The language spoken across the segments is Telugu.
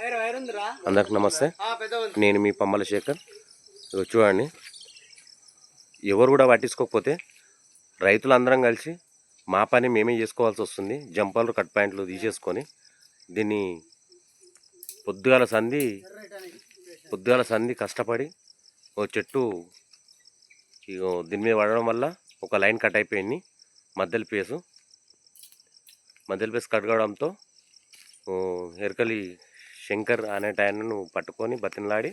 అందరికి నమస్తే. నేను మీ పమ్మల శేఖర్. చూడండి, ఎవరు కూడా పట్టించుకోకపోతే రైతులందరం కలిసి మా పని మేమే చేసుకోవాల్సి వస్తుంది. జంపాలు కట్ పాయింట్లు తీసేసుకొని దీన్ని పొద్దుగాల సంధి కష్టపడి ఓ చెట్టు దీని మీద పడడం వల్ల ఒక లైన్ కట్ అయిపోయింది. మధ్యలో పేసు కట్ కావడంతో ఎరకలి శంకర్ అనే ఆయనను పట్టుకొని బతిమలాడి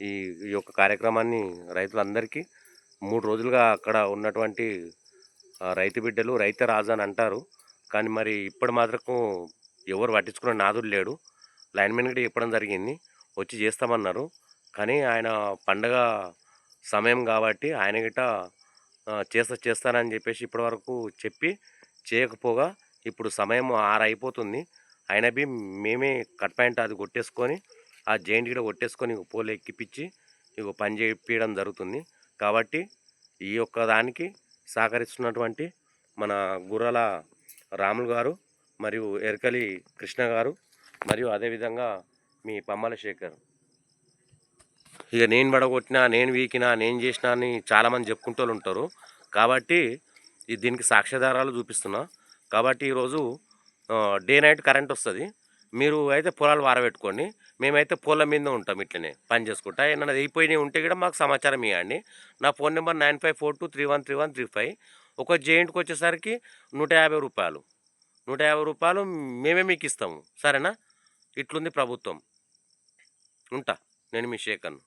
ఈ యొక్క కార్యక్రమాన్ని రైతులందరికీ 3 రోజులుగా అక్కడ ఉన్నటువంటి రైతు బిడ్డలు రైతు రాజు అని అంటారు. కానీ మరి ఇప్పటి మాత్రం ఎవరు పట్టించుకున్న నాదుడు లేడు. లైన్మెన్ కూడా చెప్పడం జరిగింది, వచ్చి చేస్తామన్నారు. కానీ ఆయన పండగ సమయం కాబట్టి ఆయన గిట్ట చేస్తానని చెప్పేసి ఇప్పటివరకు చెప్పి చేయకపోగా ఇప్పుడు సమయం 6 అయిపోతుంది. అయినా బి మేమే కట్ పాయింట్ అది కొట్టేసుకొని ఆ జైంట్ కూడా కొట్టేసుకొని పోలు ఎక్కిపించి పని చేయించడం జరుగుతుంది. కాబట్టి ఈ యొక్క దానికి సహకరిస్తున్నటువంటి మన గుర్రాల రాములు గారు మరియు ఎరకలి కృష్ణ గారు మరియు అదేవిధంగా మీ పమ్మల శేఖర్. ఇక నేను పడగొట్టినా, నేను వీకినా, నేను చేసినా అని చాలామంది చెప్పుకుంటూ ఉంటారు. కాబట్టి దీనికి సాక్ష్యాధారాలు చూపిస్తున్నా. కాబట్టి ఈరోజు డే నైట్ కరెంట్ వస్తుంది. మీరు అయితే పొలాలు వారబెట్టుకోండి, మేమైతే పొలం మీద ఉంటాం. ఇట్లనే పని చేసుకుంటా. ఏమన్నా అయిపోయినవి ఉంటే కూడా మాకు సమాచారం ఇవ్వండి. నా ఫోన్ నెంబర్ 9542313135. ఒక జెయింట్కి వచ్చేసరికి 150 రూపాయలు. 150 రూపాయలు మేమే మీకు ఇస్తాము. సరేనా? ఇట్లుంది ప్రభుత్వం. ఉంటా. నేను మీ శేఖర్ను.